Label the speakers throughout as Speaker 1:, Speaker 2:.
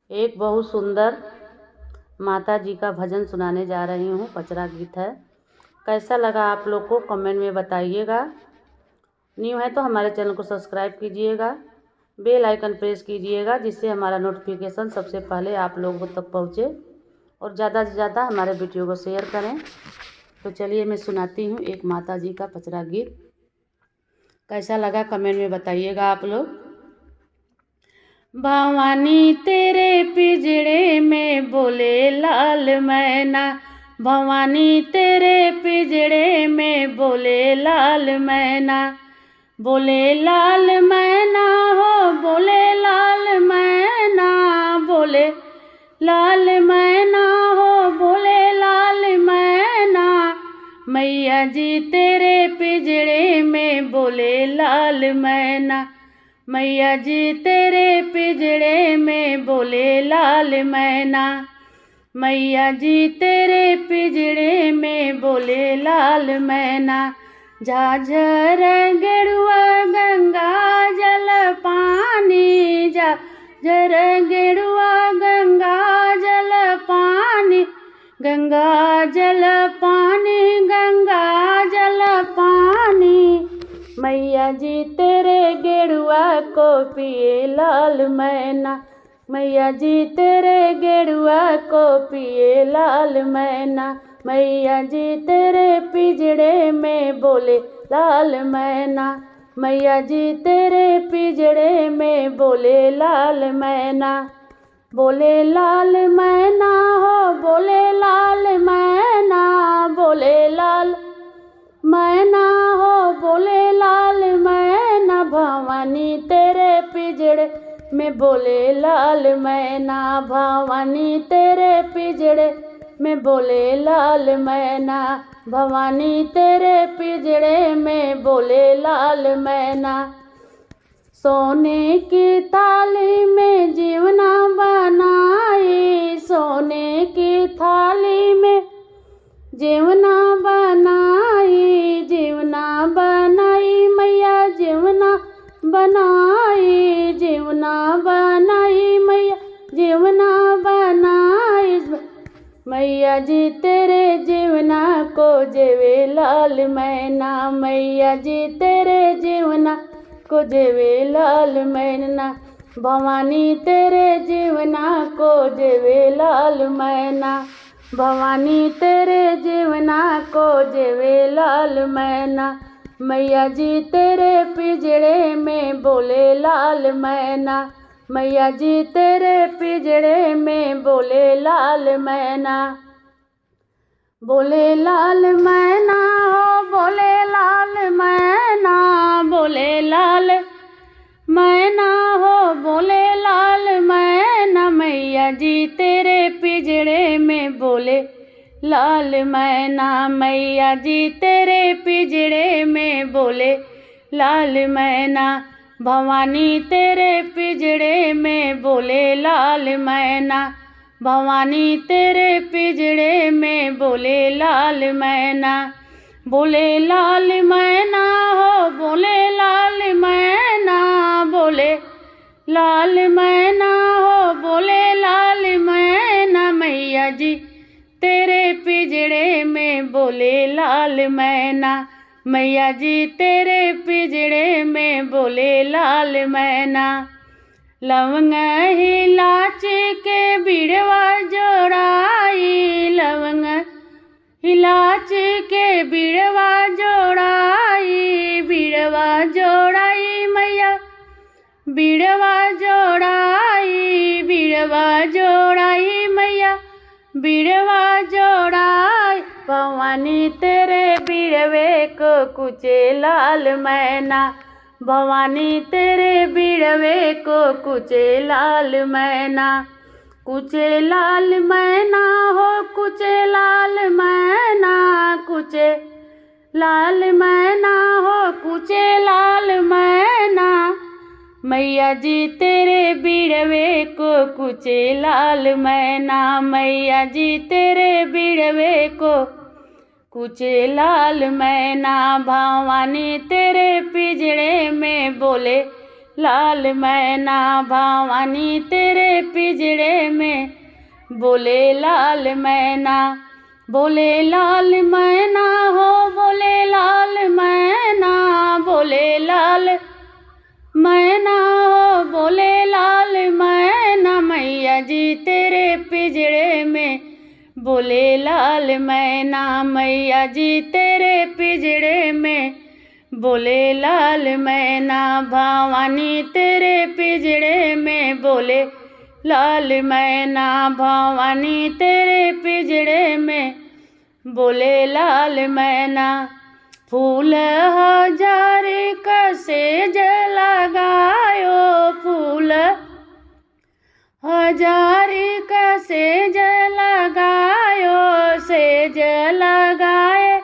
Speaker 1: एक बहुत सुंदर माता जी का भजन सुनाने जा रही हूँ। पचरा गीत है। कैसा लगा आप लोग को कमेंट में बताइएगा। न्यू है तो हमारे चैनल को सब्सक्राइब कीजिएगा, बेल आइकन प्रेस कीजिएगा, जिससे हमारा नोटिफिकेशन सबसे पहले आप लोगों तक पहुँचे, और ज़्यादा से ज़्यादा हमारे वीडियो को शेयर करें। तो चलिए मैं सुनाती हूँ एक माता जी का पचरा गीत। कैसा लगा कमेंट में बताइएगा आप लोग। भवानी तेरे पिंजड़े में बोले लाल मैना, भवानी तेरे पिंजड़े में बोले लाल मैना, बोले लाल मैना हो बोले लाल मैना, बोले लाल मैना हो बोले लाल मैना, मैया जी तेरे पिंजड़े में बोले लाल मैना, मैया जी तेरे पिंजड़े में बोले लाल मैना, मैया जी तेरे पिंजड़े में बोले लाल मैना। झाझर गेरुआ गंगा जल पानी, झाझर गेरुआ गंगा जल पानी, गंगा जल पानी, गंगा जल पानी, मैया जी तेरे गेरुआ को पिए लाल मैना, मैया जी तेरे गेरुआ को पिए लाल मैना, मैया जी तेरे पिंजड़े में बोले लाल मैना, मैया जी तेरे पिंजड़े में बोले लाल मैना, बोले लाल मैना हो बोले लाल मैना, बोले लाल मैना हो बोले लाल मैना, भवानी तेरे पिंजड़े में बोले लाल मैना, भवानी तेरे पिंजड़े में बोले लाल मैना, भवानी तेरे पिंजड़े में बोले लाल मैना। सोने की थाली में जीवना बनाई, सोने की थाली में जीवना बनाई, जीवना बनाई मैया जीवना बनाई, जीवना बनाई मैया जीवना बनाई, मैया जी तेरे जीवना को जेवे लाल मैना, मैया जी तेरे जीवना को जेवे लाल मैना, भवानी तेरे जीवना को जेवे लाल मैना, भवानी तेरे जीवना को जेवे लाल मैना, मैया जी तेरे पिंजड़े में बोले लाल मैना, मैया जी तेरे पिंजड़े में बोले लाल मैना, बोले लाल मैना हो बोले लाल मैना, बोले लाल मैना हो बोले लाल मैना, मैया जी तेरे पिंजड़े में बोले लाल मैना, मैया जी तेरे पिंजड़े में बोले लाल मैना, भवानी तेरे पिंजड़े में बोले लाल मैना, भवानी तेरे पिंजड़े में बोले लाल मैना, बोले लाल मैना हो बोले लाल मैना, बोले लाल मैना हो बोले लाल मैना, मैया जी तेरे पिंजड़े में बोले लाल मैना, मैया जी तेरे पिंजड़े में बोले लाल मैना। लवंग इलायची के बिड़वा जोड़ाई, लवंग इलायची के बिड़वा जोड़ाई, बिड़वा जोड़ाई मैया बिड़वा जोड़ाई, बिड़वा जोड़ाई मैया बिड़वा जोड़ाई, भवानी तेरे बिड़वे को कुचे लाल मैना, भवानी तेरे बिड़वे को कुचे लाल मैना, कुचे लाल मैना हो कुचे लाल मैना, कुचे लाल मैना हो कुचे लाल मैना, मैया जी तेरे बिड़वे को कुचे लाल मैना, मैया जी तेरे बिड़वे को कुचे लाल मैना, भवानी तेरे पिंजड़े में बोले लाल मैना, भवानी तेरे पिंजड़े बोले लाल मैना, बोले लाल मैना हो, बोले लाल मैना, बोले लाल मैना हो, बोले लाल मैना, मैया जी तेरे पिंजड़े में, बोले लाल मैना, मैया जी तेरे पिंजड़े में, बोले लाल मैना, भवानी तेरे पिंजड़े में, बोले लाल मैना, भवानी तेरे पिंजड़े में, बोले लाल मैना। फूल हजार कसेज लगायो, फूल हजार कसेज लगायो, सेज लगाए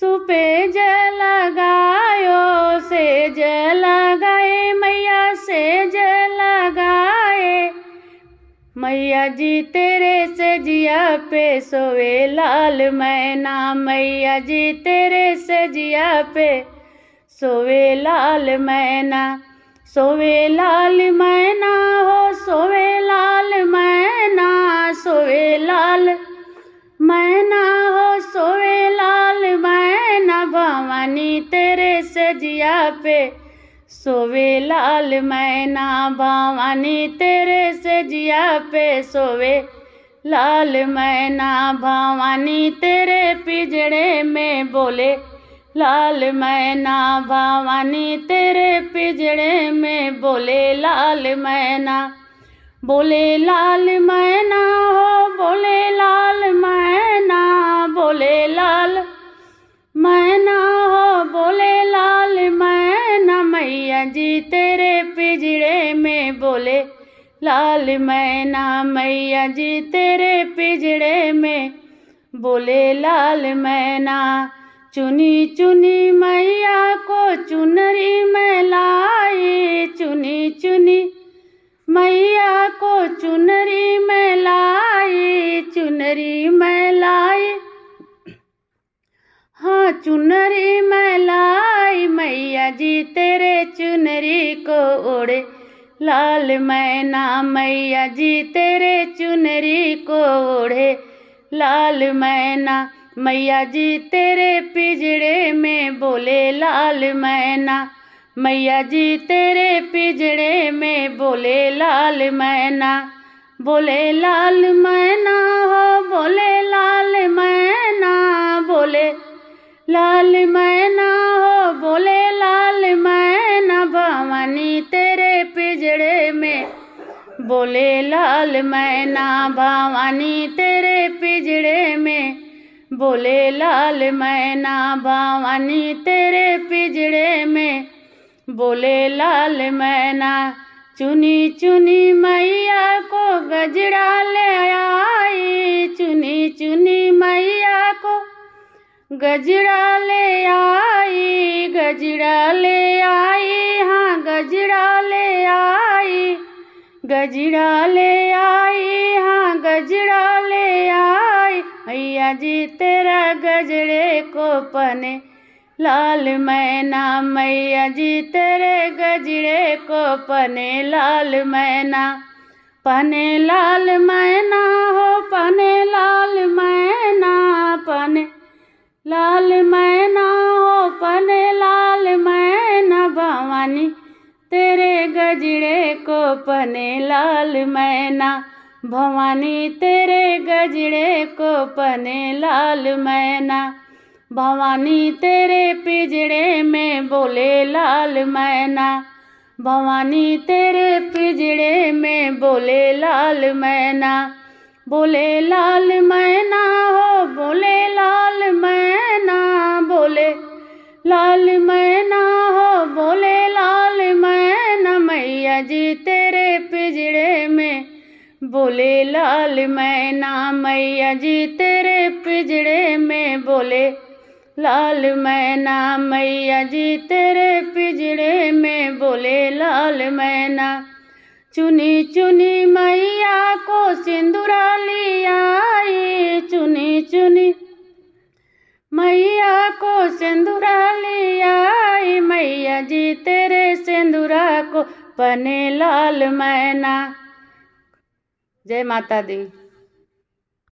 Speaker 1: सुपेज लगायो, सेज लगाए मैया सेज लगाए, मैया जी तेरे सजिया पे सोवे लाल मैना, मैया जी तेरे सजिया पे सोवे लाल मैना, सोवे लाल मैना हो, सोवे लाल मैना, सोवे लाल मैना हो, सोवे लाल मैना, भवानी तेरे सजिया पे सोवे लाल मैना, भवानी तेरे सजिया पे सोवे लाल मैना, भवानी तेरे पिंजड़े में, बोले लाल मैना, भवानी तेरे पिंजड़े में, बोले लाल मैना, बोले लाल मैना हो, बोले लाल मैना, बोले लाल मैना हो, बोले लाल मैना, मैया जी तेरे पिंजड़े में, बोले लाल मैना, मैया जी तेरे पिंजड़े में, बोले लाल मैना। चुनी चुनी मैया को चुनरी में लाई, चुनी चुनी मैया को चुनरी में लाई, चुनरी में लाई, हाँ चुनरी में लाई, मैया जी तेरे चुनरी को ओढ़े लाल मैना, मैया जी तेरे चुनरी को ओढ़े लाल मैना, मैया जी तेरे पिंजड़े में, बोले लाल मैना, मैया जी तेरे पिंजड़े में, बोले लाल मैना, बोले लाल मैना हो, बोले लाल मैना, बोले लाल मैना हो, बोले लाल मैना, भवानी तेरे पिंजड़े में, बोले लाल मैना, भवानी तेरे पिंजड़े में, बोले लाल मैना, भवानी तेरे पिंजड़े में, बोले लाल मैना। चुनी चुनी मैया को गजरा ले आई, चुनी चुनी मैया को गजरा ले आई, गजरा ले आई, हाँ गजरा ले आई, गजरा ले आई, हाँ गजरा ले आई, मैया जी तेरा गजरे को पहने लाल मैना, मैया जी तेरे गजरे को पहने लाल मैना, पहने लाल मैना हो, पहने लाल मैना, पहने लाल मैना हो, पहने लाल मैना, भवानी तेरे गजरे को पहने लाल मैना, भवानी तेरे गजरे को पहने लाल मैना, भवानी तेरे पिंजड़े में, बोले लाल मैना, भवानी तेरे पिंजड़े में, बोले लाल मैना, बोले लाल मैना हो, बोले लाल मैना, बोले लाल मैना हो, बोले लाल मैना, मैया जी तेरे पिंजड़े में, बोले लाल मैना, मैया जी तेरे पिंजड़े में, बोले लाल मैना, मैया जी तेरे पिंजड़े में, बोले लाल मैना। चुनी चुनी मैया को सिंदूरा लियाई, चुनी चुनी मैया को सिंदूरा लियाई, मैया जी तेरे सिंदूरा को पहने लाल मैना, जय माता दी।